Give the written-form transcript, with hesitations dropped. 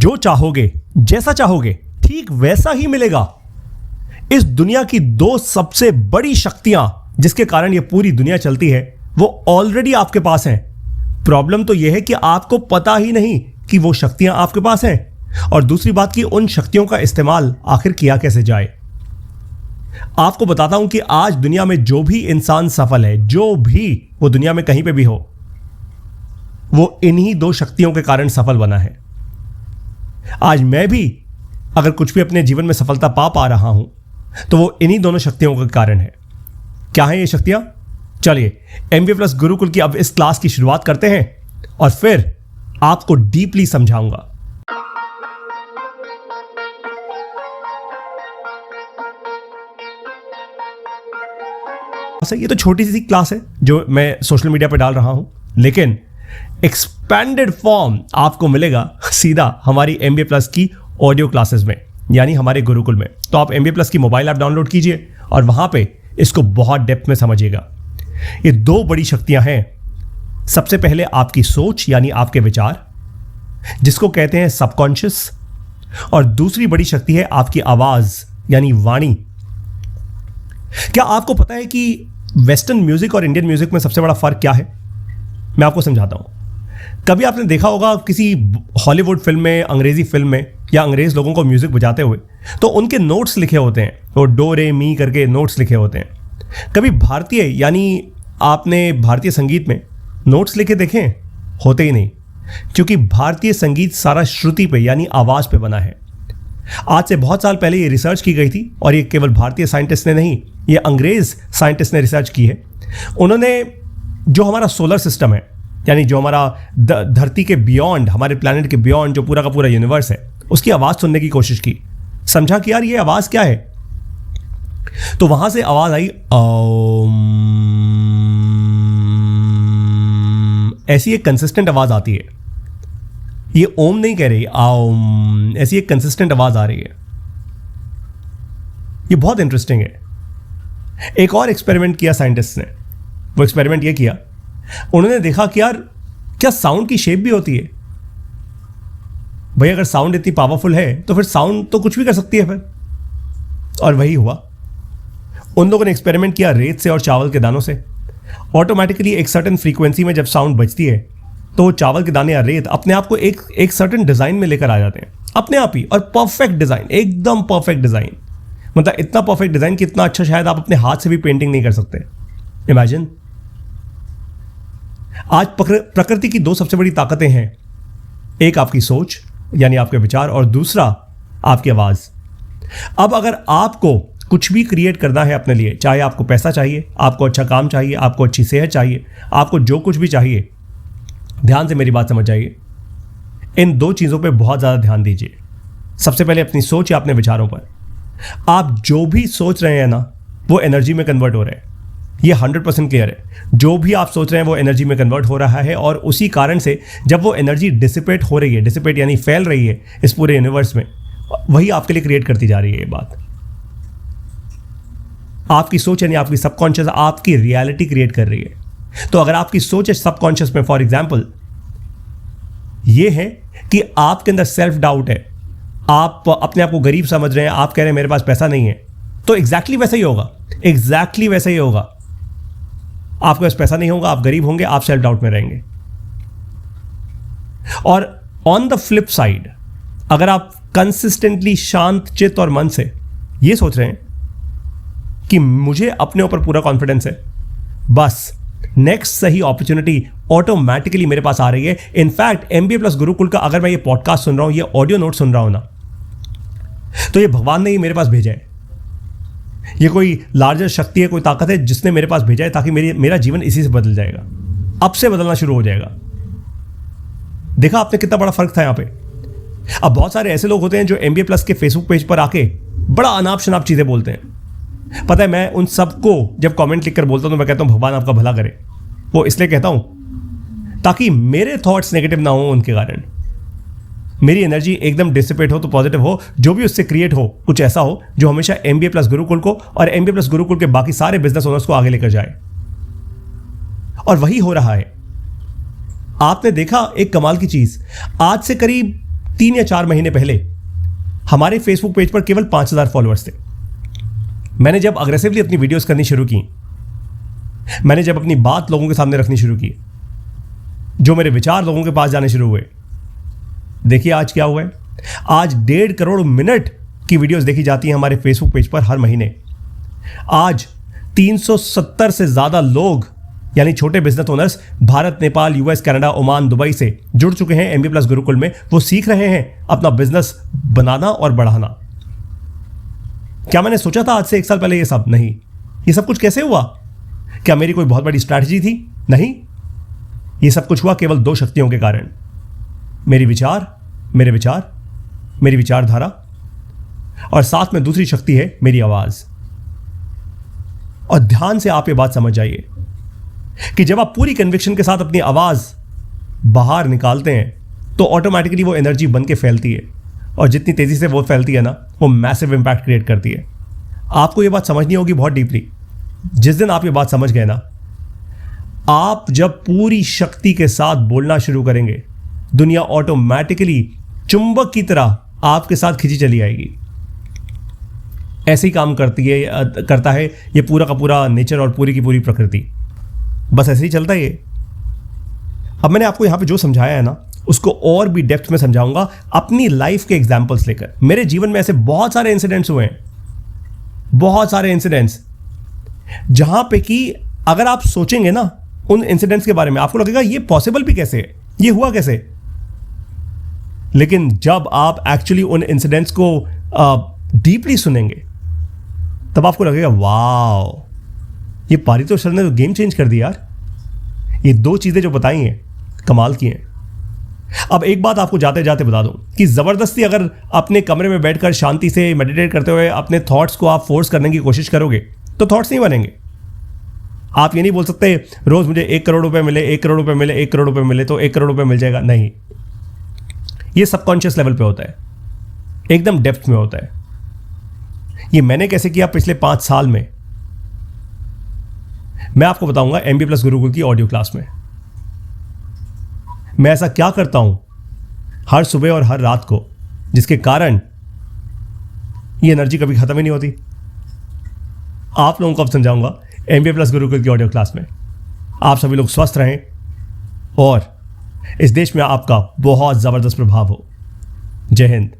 जो चाहोगे, जैसा चाहोगे, ठीक वैसा ही मिलेगा। इस दुनिया की दो सबसे बड़ी शक्तियां जिसके कारण यह पूरी दुनिया चलती है, वो ऑलरेडी आपके पास हैं। प्रॉब्लम तो यह है कि आपको पता ही नहीं कि वो शक्तियां आपके पास हैं, और दूसरी बात कि उन शक्तियों का इस्तेमाल आखिर किया कैसे जाए। आपको बताता हूं कि आज दुनिया में जो भी इंसान सफल है, जो भी वो दुनिया में कहीं पे भी हो, वो इन्हीं दो शक्तियों के कारण सफल बना है। आज मैं भी अगर कुछ भी अपने जीवन में सफलता पा रहा हूं तो वो इन्हीं दोनों शक्तियों के कारण है। क्या है ये शक्तियां? चलिए MBA प्लस गुरुकुल की अब इस क्लास की शुरुआत करते हैं और फिर आपको डीपली समझाऊंगा। ये तो छोटी सी क्लास है जो मैं सोशल मीडिया पे डाल रहा हूं, लेकिन एक्सपेंडेड फॉर्म आपको मिलेगा सीधा हमारी MBA प्लस की ऑडियो क्लासेस में, यानी हमारे गुरुकुल में। तो आप MBA प्लस की मोबाइल ऐप डाउनलोड कीजिए और वहां पे इसको बहुत डेप्थ में समझिएगा। ये दो बड़ी शक्तियां हैं। सबसे पहले आपकी सोच यानी आपके विचार, जिसको कहते हैं सबकॉन्शियस, और दूसरी बड़ी शक्ति है आपकी आवाज यानी वाणी। क्या आपको पता है कि वेस्टर्न म्यूजिक और इंडियन म्यूजिक में सबसे बड़ा फर्क क्या है? मैं आपको समझाता हूं। कभी आपने देखा होगा किसी हॉलीवुड फिल्म में, अंग्रेजी फिल्म में, या अंग्रेज लोगों को म्यूजिक बजाते हुए, तो उनके नोट्स लिखे होते हैं, वो डो रे मी करके नोट्स लिखे होते हैं। कभी भारतीय यानी आपने भारतीय संगीत में नोट्स लिखे देखे? होते ही नहीं, क्योंकि भारतीय संगीत सारा श्रुति पे यानी आवाज पे बना है। आज से बहुत साल पहले ये रिसर्च की गई थी, और ये केवल भारतीय साइंटिस्ट ने नहीं, ये अंग्रेज साइंटिस्ट ने रिसर्च की है। उन्होंने जो हमारा सोलर सिस्टम है, यानी जो हमारा धरती के बियॉन्ड, हमारे प्लैनेट के बियॉन्ड जो पूरा का पूरा यूनिवर्स है, उसकी आवाज सुनने की कोशिश की। समझा कि यार ये आवाज क्या है? तो वहां से आवाज आई ऐसी एक कंसिस्टेंट आवाज आती है। ये ओम नहीं कह रही, ऐसी एक कंसिस्टेंट आवाज आ रही है। ये बहुत इंटरेस्टिंग है। एक और एक्सपेरिमेंट किया साइंटिस्ट ने। वो एक्सपेरिमेंट ये किया, उन्होंने देखा कि यार क्या साउंड की शेप भी होती है? भाई अगर साउंड इतनी पावरफुल है तो फिर साउंड तो कुछ भी कर सकती है फिर। और वही हुआ। उन लोगों ने एक्सपेरिमेंट किया रेत से और चावल के दानों से। ऑटोमेटिकली एक सर्टेन फ्रीक्वेंसी में जब साउंड बजती है तो चावल के दाने या रेत अपने आप को एक सर्टेन डिजाइन में लेकर आ जाते हैं अपने आप ही, और परफेक्ट डिजाइन, एकदम परफेक्ट डिजाइन। मतलब इतना परफेक्ट डिजाइन कि इतना अच्छा शायद आप अपने हाथ से भी पेंटिंग नहीं कर सकते। इमेजिन। आज प्रकृति की दो सबसे बड़ी ताकतें हैं, एक आपकी सोच यानी आपके विचार, और दूसरा आपकी आवाज। अब अगर आपको कुछ भी क्रिएट करना है अपने लिए, चाहे आपको पैसा चाहिए, आपको अच्छा काम चाहिए, आपको अच्छी सेहत चाहिए, आपको जो कुछ भी चाहिए, ध्यान से मेरी बात समझ जाइए। इन दो चीजों पे बहुत ज्यादा ध्यान दीजिए। सबसे पहले अपनी सोच या अपने विचारों पर। आप जो भी सोच रहे हैं ना, वो एनर्जी में कन्वर्ट हो रहे हैं। ये 100% क्लियर है। जो भी आप सोच रहे हैं वो एनर्जी में कन्वर्ट हो रहा है, और उसी कारण से जब वो एनर्जी डिसिपेट हो रही है, डिसिपेट यानी फैल रही है इस पूरे यूनिवर्स में, वही आपके लिए क्रिएट करती जा रही है। ये बात आपकी सोच यानी आपकी सबकॉन्शियस आपकी रियलिटी क्रिएट कर रही है। तो अगर आपकी सोच है सबकॉन्शियस में, फॉर एग्जाम्पल ये है कि आपके अंदर सेल्फ डाउट है, आप अपने आप को गरीब समझ रहे हैं, आप कह रहे हैं मेरे पास पैसा नहीं है, तो एग्जैक्टली वैसा ही होगा। एग्जैक्टली वैसा ही होगा। आपके पास पैसा नहीं होगा, आप गरीब होंगे, आप सेल्फ डाउट में रहेंगे। और ऑन द फ्लिप साइड, अगर आप कंसिस्टेंटली शांत चित्त और मन से ये सोच रहे हैं कि मुझे अपने ऊपर पूरा कॉन्फिडेंस है, बस नेक्स्ट सही अपॉर्चुनिटी ऑटोमेटिकली मेरे पास आ रही है। इनफैक्ट MBA प्लस गुरुकुल का अगर मैं ये पॉडकास्ट सुन रहा हूं, ये ऑडियो नोट सुन रहा हूं ना, तो ये भगवान ने ही मेरे पास भेजा है। ये कोई लार्जर शक्ति है, कोई ताकत है जिसने मेरे पास भेजा है, ताकि मेरा जीवन इसी से बदल जाएगा। अब से बदलना शुरू हो जाएगा। देखा आपने कितना बड़ा फर्क था यहां पे। अब बहुत सारे ऐसे लोग होते हैं जो MBA प्लस के फेसबुक पेज पर आके बड़ा अनाप शनाप चीजें बोलते हैं। पता है, मैं उन सबको जब कमेंट लिखकर बोलता हूं तो मैं कहता हूं भगवान आपका भला करे। वो इसलिए कहता हूं ताकि मेरे थॉट्स नेगेटिव ना हो, उनके कारण मेरी एनर्जी एकदम डिसिपेट हो, तो पॉजिटिव हो। जो भी उससे क्रिएट हो, कुछ ऐसा हो जो हमेशा MBA प्लस गुरुकुल को और MBA प्लस गुरुकुल के बाकी सारे बिजनेस ओनर्स को आगे लेकर जाए। और वही हो रहा है। आपने देखा एक कमाल की चीज, आज से करीब 3 या 4 महीने पहले हमारे फेसबुक पेज पर केवल 5,000 फॉलोअर्स थे। मैंने जब अग्रेसिवली अपनी वीडियोस करनी शुरू की, मैंने जब अपनी बात लोगों के सामने रखनी शुरू की, जो मेरे विचार लोगों के पास जाने शुरू हुए, देखिए आज क्या हुआ है। आज 1.5 करोड़ मिनट की वीडियोस देखी जाती हैं हमारे फेसबुक पेज पर हर महीने। आज 370 से ज्यादा लोग यानी छोटे business owners Bharat, Nepal, US, Canada, Oman, Dubai से जुड़ चुके हैं MBA प्लस गुरुकुल में। वो सीख रहे हैं अपना बिजनेस बनाना और बढ़ाना। क्या मैंने सोचा था आज से 1 साल पहले ये सब? नहीं। ये सब कुछ कैसे हुआ? क्या मेरी कोई बहुत बड़ी स्ट्रैटेजी थी? नहीं। ये सब कुछ हुआ केवल 2 शक्तियों के कारण, मेरी विचारधारा, और साथ में दूसरी शक्ति है मेरी आवाज। और ध्यान से आप ये बात समझ जाइए कि जब आप पूरी कन्विक्शन के साथ अपनी आवाज बाहर निकालते हैं तो ऑटोमेटिकली वो एनर्जी बन के फैलती है, और जितनी तेजी से वो फैलती है ना, वो मैसिव इंपैक्ट क्रिएट करती है। आपको ये बात समझनी होगी बहुत डीपली। जिस दिन आप ये बात समझ गए ना, आप जब पूरी शक्ति के साथ बोलना शुरू करेंगे, दुनिया ऑटोमेटिकली चुंबक की तरह आपके साथ खिंची चली आएगी। ऐसे ही काम करता है ये पूरा का पूरा नेचर और पूरी की पूरी प्रकृति। बस ऐसे ही चलता है ये। अब मैंने आपको यहां पे जो समझाया है ना, उसको और भी डेप्थ में समझाऊंगा अपनी लाइफ के एग्जाम्पल्स लेकर। मेरे जीवन में ऐसे बहुत सारे इंसिडेंट्स हुए हैं, बहुत सारे इंसिडेंट्स, जहां पे कि अगर आप सोचेंगे ना उन इंसिडेंट्स के बारे में, आपको लगेगा ये पॉसिबल भी कैसे है, ये हुआ कैसे। लेकिन जब आप एक्चुअली उन इंसिडेंट्स को डीपली सुनेंगे, तब आपको लगेगा वाओ, ये पारितोष सर ने तो गेम चेंज कर दिया यार। ये 2 चीजें जो बताई हैं, कमाल की हैं। अब एक बात आपको जाते जाते बता दूं कि जबरदस्ती अगर अपने कमरे में बैठकर शांति से मेडिटेट करते हुए अपने थॉट्स को आप फोर्स करने की कोशिश करोगे तो थॉट्स नहीं बनेंगे। आप ये नहीं बोल सकते रोज मुझे 1 करोड़ रुपए मिले, 1 करोड़ रुपए मिले, 1 करोड़ रुपए मिले तो 1 करोड़ रुपए मिल जाएगा। नहीं, ये सबकॉन्शियस लेवल पे होता है, एकदम डेप्थ में होता है। ये मैंने कैसे किया पिछले 5 साल में, मैं आपको बताऊंगा MBA प्लस गुरुकुल की ऑडियो क्लास में। मैं ऐसा क्या करता हूं हर सुबह और हर रात को, जिसके कारण ये एनर्जी कभी खत्म ही नहीं होती। आप लोगों को अब समझाऊंगा MBA प्लस गुरुकुल की ऑडियो क्लास में। आप सभी लोग स्वस्थ रहें और इस देश में आपका बहुत जबरदस्त प्रभाव हो। जय हिंद।